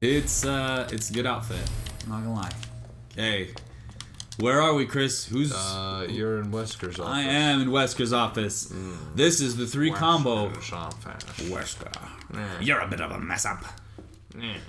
It's a good outfit. I'm not gonna lie. Okay. Where are we, Chris? Who's... You're in Wesker's office. I am in Wesker's office. This is the 3 combo. Wesker. You're a bit of a mess up.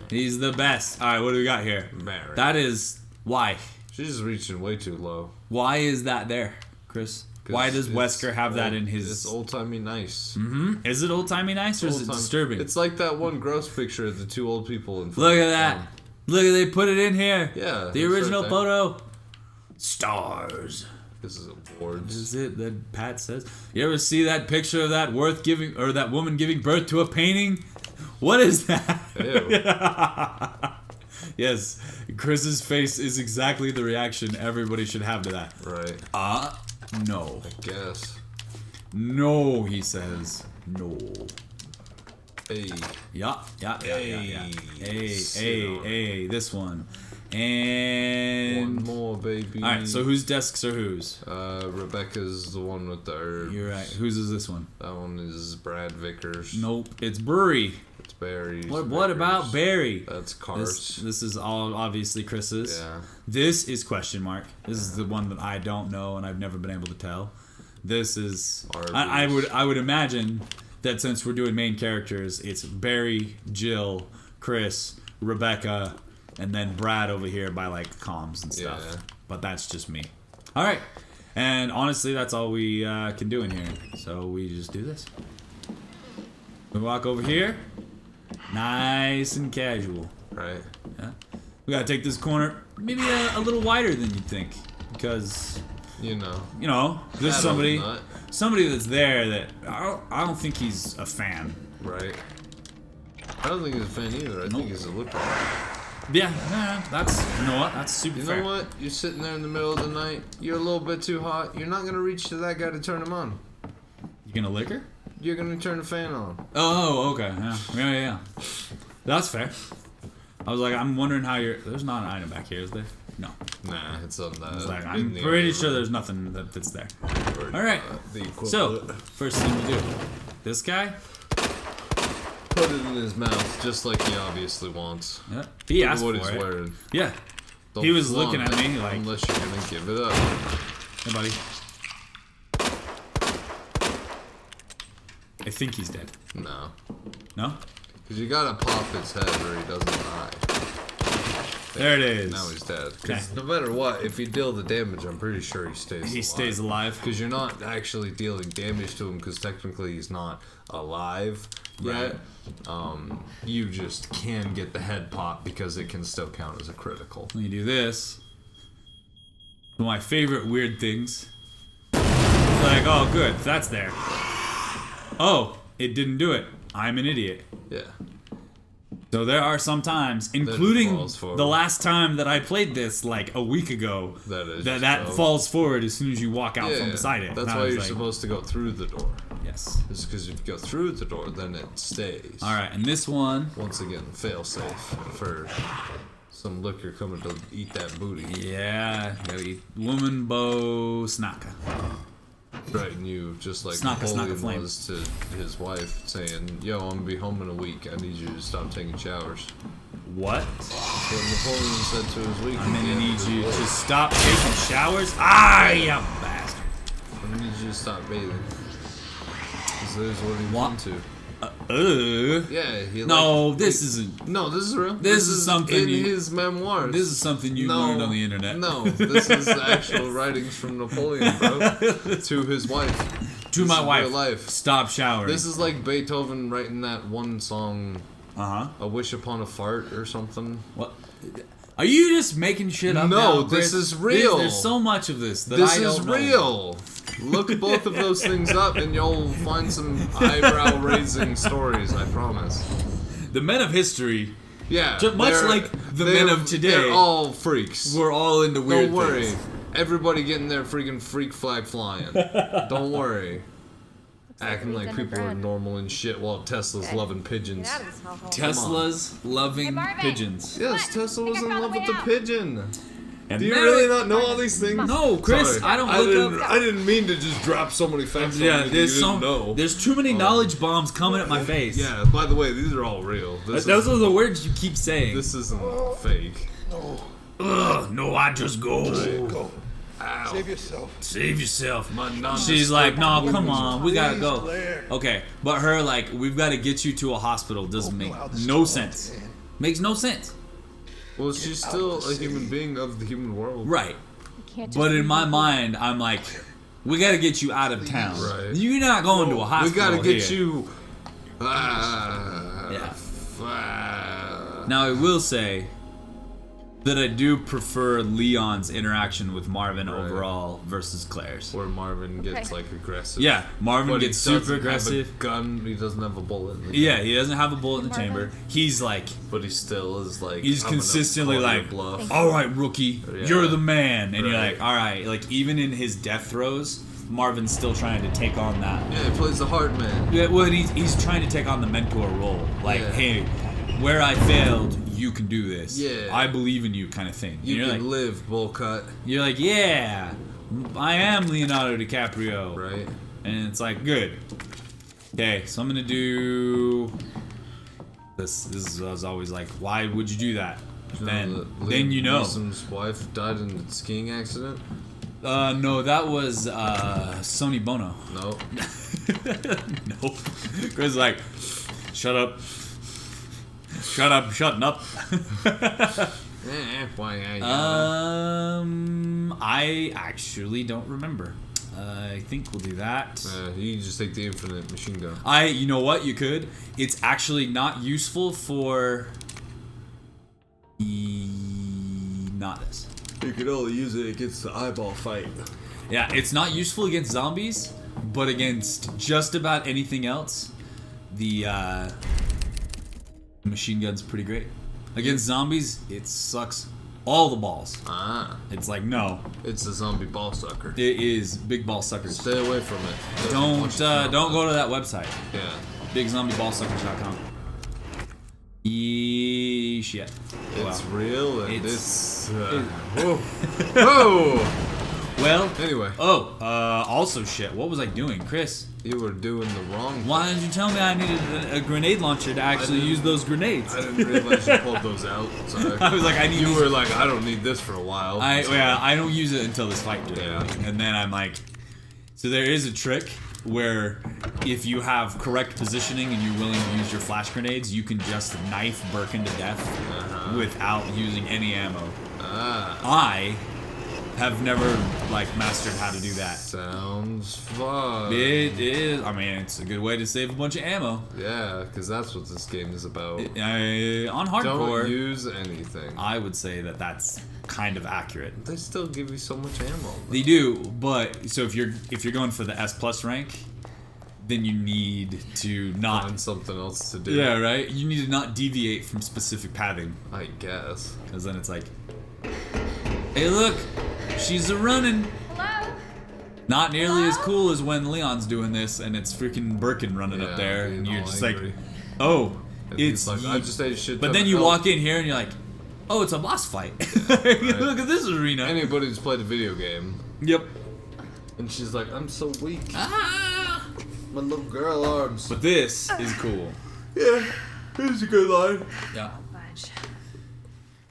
He's the best. Alright, what do we got here? Mary. That is... Why? She's reaching way too low. Why is that there, Chris? Why does Wesker have that in his... It's old-timey nice. Is it old-timey nice or is it disturbing? It's like that one gross picture of the 2 old people in front. Look at that. Look at they put it in here. Yeah. The original photo. Stars. This is awards. Is it that Pat says? You ever see that picture of that that woman giving birth to a painting? What is that? Ew. Yes, Chris's face is exactly the reaction everybody should have to that. Right. No. I guess. No, he says. No. Hey. Yeah. Hey, this one. And... One more, baby. Alright, so whose desks are whose? Rebecca's the one with the herbs. You're right. Whose is this one? That one is Brad Vickers. Nope. It's Burry. It's Barry's. What about Barry? That's Cars. This is all obviously Chris's. Yeah. This is question mark. This is the one that I don't know and I've never been able to tell. This is... I would imagine that since we're doing main characters, it's Barry, Jill, Chris, Rebecca, and then Brad over here by like comms and stuff. Yeah. But that's just me. All right. And honestly, that's all we can do in here. So we just do this. We walk over here. Nice and casual. Right. Yeah. We gotta take this corner maybe a little wider than you'd think. Because... You know. There's somebody that's there that I don't think he's a fan. Right. I don't think he's a fan either. I think he's a looker. Yeah, that's super fair. You know what? You're sitting there in the middle of the night. You're a little bit too hot. You're not gonna reach to that guy to turn him on. You gonna lick her? You're gonna turn the fan on. Oh, okay. Yeah. That's fair. I was like, I'm wondering how you're... There's not an item back here, is there? No. Nah, it's on that. Like, I'm pretty sure there's nothing that's there. Alright. So, first thing we do. This guy? Put it in his mouth, just like he obviously wants. Yeah. He asked what for he's it. wearing. Yeah. Don't He was flaunt looking at me like... Unless you're gonna give it up. Hey, buddy. I think he's dead. No. No? Because you gotta pop his head or he doesn't die. There it is. Now he's dead. Because no matter what, if you deal the damage, I'm pretty sure he stays alive. He stays alive. Because you're not actually dealing damage to him because technically he's not alive yet. You just can get the head pop because it can still count as a critical. When you do this, one of my favorite weird things. It's like, oh, good, that's there. Oh, it didn't do it. I'm an idiot. Yeah. So there are some times, including the last time that I played this like a week ago, that falls forward as soon as you walk out from beside it. That's why you're supposed to go through the door. Yes. It's because if you go through the door, then it stays. Alright, and this one... Once again, fail safe for some liquor coming to eat that booty. Yeah, gotta eat woman bow snaka. Right, and you, just like Snaka flame. was to his wife, saying, yo, I'm gonna be home in a week, I need you to stop taking showers. What? That's what Napoleon said to his week. I'm gonna need you to stop taking showers? Ah, you bastard. I'm gonna need you to stop bathing. Because there's what he wants to. Yeah, this isn't. No, this is real. This is something in his memoirs. This is something you learned on the internet. No, this is actual writings from Napoleon, bro, to his wife. To my wife. Stop showering. This is like Beethoven writing that one song. A Wish Upon a Fart or something. What? Are you just making shit up? No, now, Chris? This is real. There's so much of this that this I don't is know. real. Look both of those things up and you'll find some eyebrow-raising stories, I promise. The men of history, yeah, much like the men of today, they're all freaks. We're all into weird Don't worry. things. Everybody getting their freaking freak flag flying. Don't worry. Acting like people are normal and shit while Tesla's loving pigeons. Tesla's loving pigeons. Yes, Tesla was in love with the pigeon. And Do you really not know all these things? No, Chris, Sorry. I don't I look up. didn't mean to just drop so many facts. Yeah, on you there's that you didn't know. there's too many knowledge bombs coming at my face. Yeah. By the way, these are all real. Those are the words you keep saying. This isn't fake. Ugh, no, I just go. Go. Ow. Save yourself. Save yourself. My She's like, no, come on, we gotta go. Claire. Okay, but her like, we've got to get you to a hospital doesn't make no sense. Makes no sense. Well, she's still a human being of the human world. Right. Can't just But in my mind, I'm like, we got to get you out of town. Right. You're not going to a We hospital. gotta get here. you. Yeah. Now I will say that I do prefer Leon's interaction with Marvin Right. overall versus Claire's. Where Marvin gets Okay. like aggressive. Yeah, Marvin But he gets super doesn't aggressive. Have a gun. He doesn't have a bullet. In the Yeah, gun, he doesn't have a bullet in the chamber. He's like, but he still is like. he's I'm gonna consistently call your like, bluff. all right, rookie, Yeah. you're the man. And you're Right. like, all right. Like, even in his death throes, Marvin's still trying to take on that. Yeah, he plays the hard man. Yeah, well, he's trying to take on the mentor role. Like, Yeah. hey, where I failed, you can do this. Yeah. I believe in you, kind of thing. You And can you're like, live, bull cut. you're like, yeah, I am Leonardo DiCaprio. Right. And it's like, good. Okay, so I'm gonna do this. This is always like, why would you do that? Then you know. Neeson's wife died in a skiing accident. No, that was Sonny Bono. No. No. Chris is like, shut up. Shut up, shutting up. I actually don't remember. I think we'll do that. You just take the infinite machine gun. You know what? You could. It's actually not useful for. Not this. You could only use it against the eyeball fight. Yeah, it's not useful against zombies, but against just about anything else, the machine gun's pretty great. Against zombies, it sucks all the balls. Ah. It's like, no, It's a zombie ball sucker. it is big ball suckers. Stay away from it. Don't go to that website. Yeah. BigZombieBallSuckers.com. Shit. It's Wow. real and It's- whoa. Whoa! Well. Anyway, Also shit. What was I doing, Chris? you were doing the wrong. Why didn't you tell me I needed a grenade launcher to actually didn't- use those grenades? I didn't realize you pulled those out. Sorry. I was like, I need You these. were like, I don't need this for a while. I don't use it until this fight. Generally. Yeah. And then I'm like, so there is a trick where if you have correct positioning and you're willing to use your flash grenades, you can just knife Birkin to death without using any ammo. I have never mastered how to do that. Sounds fun. It is. I mean, it's a good way to save a bunch of ammo. Yeah, because that's what this game is about. On hardcore, Don't use anything. I would say that that's kind of accurate. They still give you so much ammo. They do, but so if you're going for the S plus rank, then you need to not. Find something else to do. Yeah, right. You need to not deviate from specific pathing, I guess. because then it's like, hey, look, she's a running. Hello? Not nearly as cool as when Leon's doing this and it's freaking Birkin running up Yeah, there, being and you're all just angry. like, oh, And it's. he's like, I just ate shit. But ton then of you health. walk in here and you're like, oh, it's a boss fight. Look at this arena. Anybody who's played a video game, Yep. and she's like, I'm so weak. Ah! My little girl arms. But this is cool. Yeah, it's a good line. Yeah. Fudge.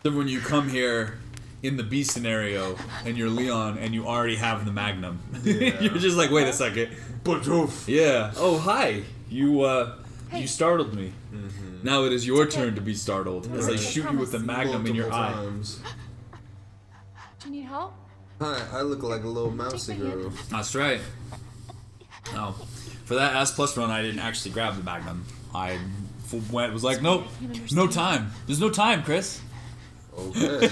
So when you come here in the B scenario and you're Leon and you already have the Magnum, Yeah. you're just like, wait a second. But oof. Yeah. Oh, hi. You startled me. Now it is your turn to be startled as I shoot you with the Magnum in your eye. Do you need help? Hi, I look like a little mousy Take my hand. girl. That's right. No. For that S plus run, I didn't actually grab the Magnum. I was like, nope, no time. There's no time, Chris. Okay.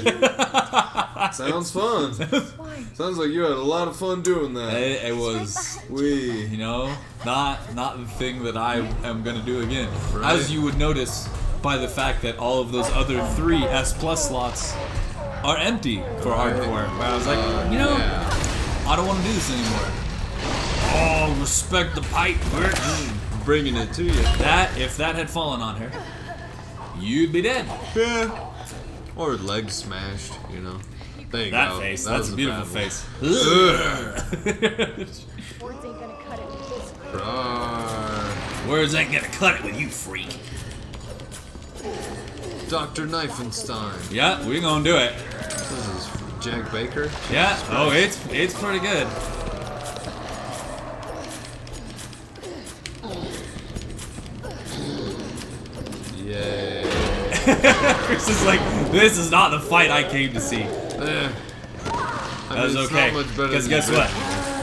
Sounds fun. Why? Sounds like you had a lot of fun doing that. It was, We. you know, not the thing that I am gonna do again. Right. As you would notice by the fact that all of those other 3 S plus slots are empty for hardcore. Where I was like, you know, I don't want to do this anymore. Oh, respect the pipe, bitch. Bringing it to you. That, if that had fallen on her, you'd be dead. Yeah. Or legs smashed, you know. You There you That go. face. That That's was a beautiful bad one. face. Words ain't gonna cut it with this. Rawr. Words ain't gonna cut it with you, freak. Dr. Knifenstein. Yeah, we gonna do it. This is Jack Baker. Yeah. Jesus Oh, Christ. it's pretty good. Yay. Chris is like, this is not the fight I came to see. That That was okay. Because guess what?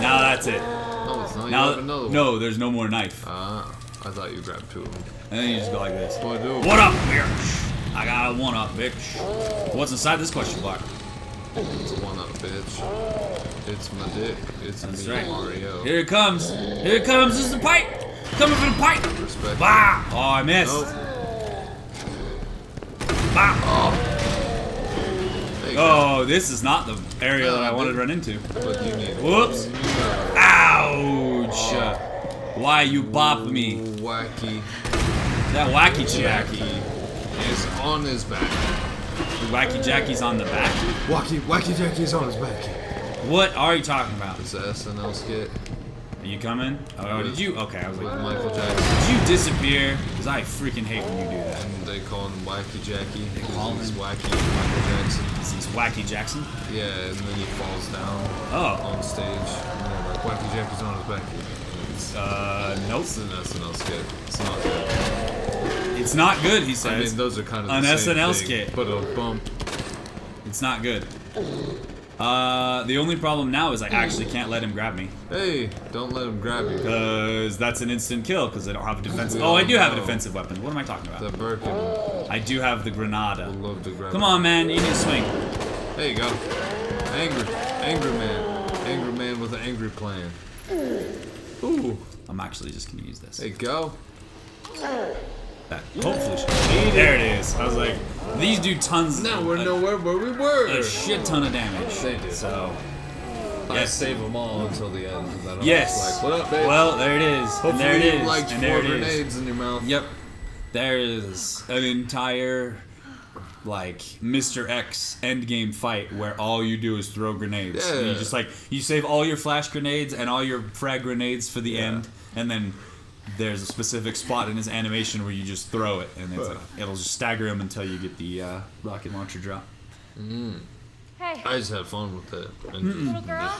Now that's it. No, it's not. You Now, have another one. no, there's no more knife. I thought you grabbed two of them. And then you just go like this. Boy, do. What up, bitch? I got a one up, bitch. What's inside this question mark? It's a one up, bitch. It's my dick. It's That's me, right. Mario. Here it comes. Here it comes. This is the pipe. Coming for the pipe. Respect. Bah! Oh, I missed. Nope. Bah! There you go. Oh, this is not the area that I wanted to dude. run into. But you need it. Whoops. Ouch! Why you bop me? Wacky That wacky Jackie Jackie. is on his back. The wacky Jackie's on the back? Wacky Jackie's on his back. What are you talking about? It's the SNL skit Are you coming? Oh, did you? Okay, I was with like, Michael Jackson. did you disappear? Because I freaking hate when you do that. And they call him Wacky Jackie. They call he's him- Wacky Michael Jackson. He's Wacky Jackson? Yeah, and then he falls down Oh. on stage. And they're like, Wacky Jackie's on his back. Nope. It's an SNL skit. It's not good. It's not good, he says. I mean, those are kind of An the same SNL thing, skit. but a bump. It's not good. The only problem now is I actually can't let him grab me. Hey, don't let him grab you. Because that's an instant kill, because I don't have a defensive... Oh, I do have a defensive weapon. What am I talking The about? Birkin I do have the Granada. would love to grab Come it. on, man. You need to swing. There you go. Angry man. Angry man with an angry plan. Ooh. I'm actually just going to use this. There you go. That hopefully should... There it is. I was like, these do tons... Now we're nowhere where we were. A shit ton of damage. They do. So... I Yes. save them all until the end. And then I'm Yes. just like, what up, babe? Well, there it is. Hopefully And there it you is. liked And 4 there it is. grenades in your mouth. Yep. There is an entire, like, Mr. X endgame fight where all you do is throw grenades. Yeah. You just, like, you save all your flash grenades and all your frag grenades for the end, and then there's a specific spot in his animation where you just throw it, and it's, it'll just stagger him until you get the rocket launcher drop. Hey, I just had fun with it. And little girl.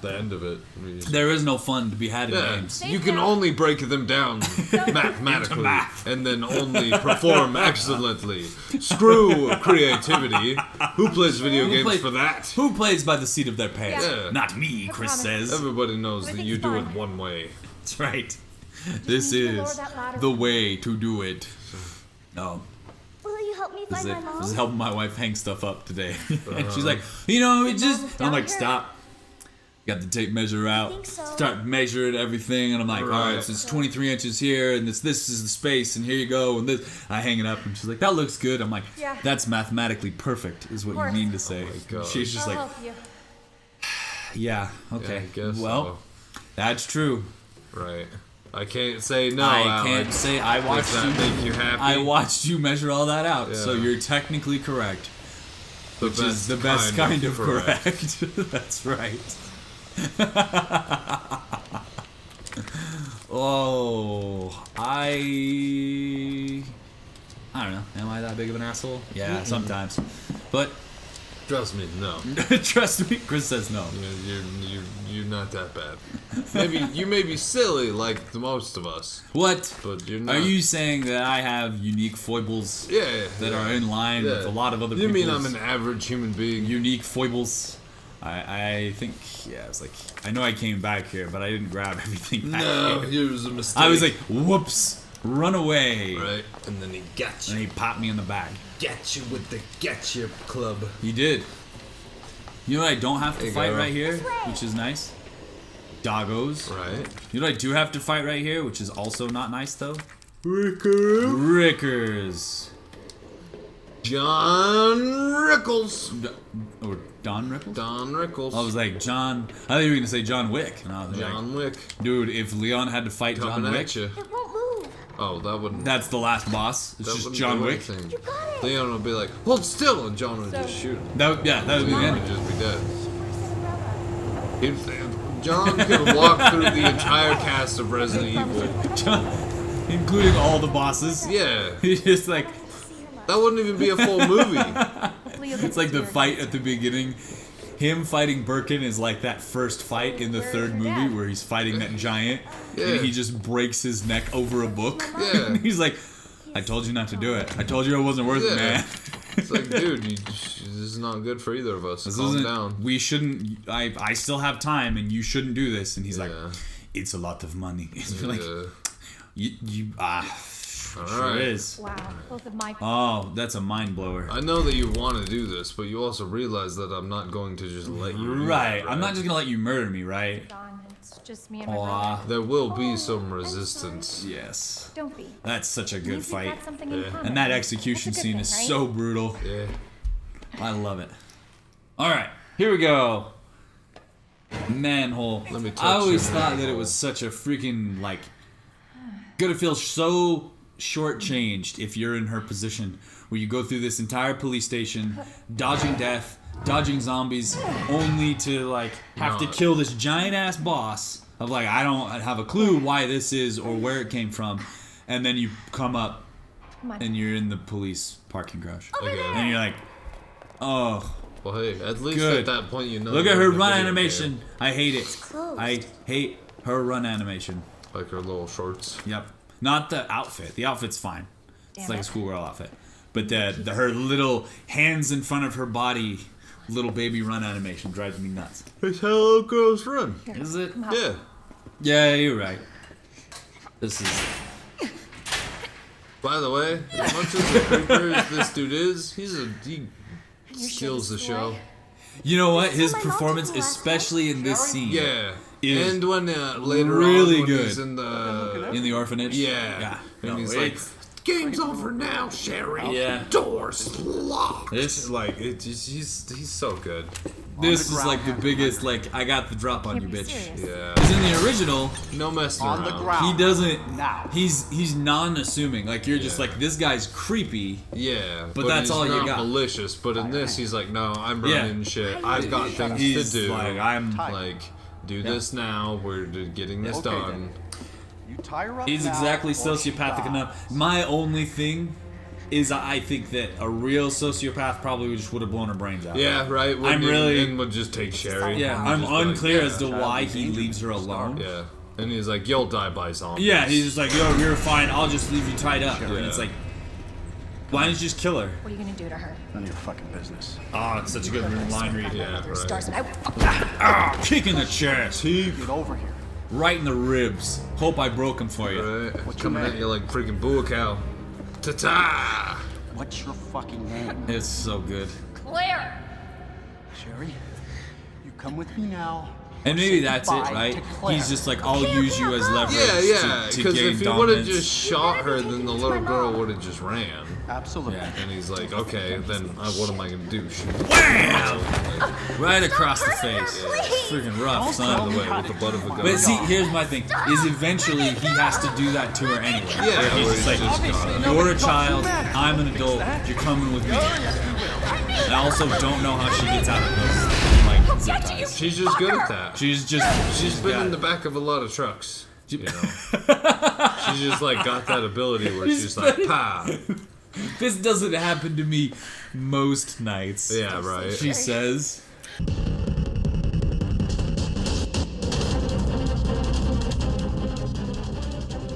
the end of it. we just- There is no fun to be had in Yeah, games. you can only break them down mathematically Into math. and then only perform excellently. Screw creativity. Who plays video games plays- for that? Who plays by the seat of their pants? Yeah. Not me, Chris promise. says. Everybody knows I that think you it's do it fine. one way. That's right. This need to lower is that ladder. the way to do it. No. Will you help me This find is, my this mom? is helping my wife hang stuff up today. And she's like, you know, it just... And I'm like, stop. Got the tape measure out. think so. Start measuring everything, and I'm like, all right, so it's 23 inches here, and this is the space, and here you go, and this. I hang it up, and she's like, that looks good. I'm like, Yeah. that's mathematically perfect, is what course. you mean to say. Oh my God. She's just I'll like, help you. yeah, okay. Yeah, I guess Well, that's true. so. Right. I can't say no. I Alex. can't say I Does watched that you. make you happy? I watched you measure all that out, so Yeah. you're technically correct. The Which is the best kind of correct. That's right. Oh, I don't know. Am I that big of an asshole? Yeah, sometimes. But Trust me, no. trust me, Chris says no. You're not that bad. Maybe you may be silly like the most of us, What? but you're not. Are you saying that I have unique foibles Yeah. that are in line with a lot of other You people's mean I'm an average human being? unique foibles? I think, yeah, it's like, I know I came back here, but I didn't grab everything back No, here. it was a mistake. I was like, whoops, run away. right, and then he got And you. he popped me in the back. Got you with the Getcha Club. He did. You know what I don't have to There you fight go. right here, which is nice? Doggos. Right. You know what I do have to fight right here, which is also not nice though? Ricker. Rickers. John Rickles. Or Don Rickles? Don Rickles. I was like, John. I thought you were going to say John Wick. And I was like, John Wick. dude, if Leon had to fight John Coming Wick, at you. It won't move. Oh, that wouldn't. that's the last boss. It's that just wouldn't John do Wick. anything. You got it. Leon will be like, hold still, and John would just shoot him. That would be the Leon end. would just be dead. Where's Cinderella? John could walk through the entire cast of Resident Evil. John, including all the bosses. Yeah. He's just like, That wouldn't even be a full movie. Hopefully you'll get it's like to the your fight next- at the beginning. Him fighting Birkin is like that first fight in the third movie where he's fighting that giant Yeah. and he just breaks his neck over a book. Yeah. And he's like, I told you not to do it. I told you it wasn't worth it, Yeah. man. It's like, dude, this is not good for either of us. This Calm isn't, down. we shouldn't, I still have time and you shouldn't do this. And he's like, Yeah. it's a lot of money. It's like, Yeah. sure Alright. is. Wow, both of my Oh, that's a mind blower. I know that you want to do this, but you also realize that I'm not going to just let you do Right. that, I'm not just gonna let you murder me, right? gone. It's just me and my Aw. brother. There will be some resistance. Yes. Don't be. That's such a good Means we've fight. got something in Yeah. common. And that execution That's a good scene thing, is right? so brutal. Yeah. I love it. Alright, here we go. Manhole. Let me touch I always your thought that it manhole. was such a freaking, like, gonna feel so shortchanged if you're in her position where you go through this entire police station, dodging death, dodging zombies, only to, like, have to No. kill this giant ass boss of, like, I don't have a clue why this is or where it came from. And then you come up Come on. and you're in the police parking garage. Okay. And you're like, oh, Well, hey, at least Good. at that point you know. look at you're her in a run video animation. game. I hate it. closed. I hate her run animation. Like her little shorts. Yep. Not the outfit. The outfit's fine. It's Damn like a it. schoolgirl outfit. But the her little hands in front of her body, little baby run animation drives me nuts. It's how little girls run. Here, Is it? come out. Yeah. Yeah, you're right. This is. By the way, as much as a creeper as this dude is, he Your steals the shitty show. boy. You know what? His my mom performance, took me last especially in this scene, Yeah. Is And when later really on when good. he's in the in the orphanage. yeah, Yeah. and No, he's like, it's- "Game's over now, Sherry. Yeah. Doors locked." This- like he's so good. This is like the biggest. Like, I got the drop on you, Can't be bitch. serious. Yeah. Because in the original, No messing On around. the ground. he doesn't. Now. He's non-assuming. Like, you're just Yeah. like, this guy's creepy. Yeah, But that's he's all you not got. malicious. But in this, he's like, "No, I'm Yeah. running shit. I've got things He's to do. like, I'm. Like, do this now. We're getting this Okay, done." then. You tie her up He's now, exactly or she sociopathic dies. enough. My only thing is I think that a real sociopath probably just would have blown her brains out. Yeah, right. I'm really- and would just take Sherry. Yeah, and I'm just be like, unclear yeah. as to why he dangerous leaves her to start. alone. Yeah, and he's like, "You'll die by zombies." Yeah, he's just like, yo, you're fine. I'll just leave you tied up. And Yeah. it's like, why didn't you just kill her? What are you gonna do to her? None of your fucking business. Oh, it's such a good line read. Yeah, right. Stars and I will fuck Ah, kick in the chest. Get over here. Right in the ribs. Hope I broke him for you. Right, What's coming your at name? you like freaking boo cow. Ta-ta! What's your fucking name? It's so good. Claire! Sherry, you come with me now. And or maybe say that's it, goodbye right? to Claire. He's just like, I'll use you as leverage Yeah, yeah. to Because gain if he would dominance. have just shot her, then the little girl would have just ran. Absolutely. Yeah. And he's like, "Okay, then what am I gonna do?" Shoot. Wham! Right across the face. It's freaking rough, By son. the way, with the butt of a gun. But see, here's my thing: is eventually he has to do that to her anyway. Yeah, Where he's where just he's like, just got it. you're a child, I'm an adult, you're coming with me. And I also don't know how she gets out of those like zip ties. She's just good at that. She's just She's been got in the it. back of a lot of trucks. You know, she's just like got that ability where she's like, "Pa." This doesn't happen to me most nights. Yeah, right. She says.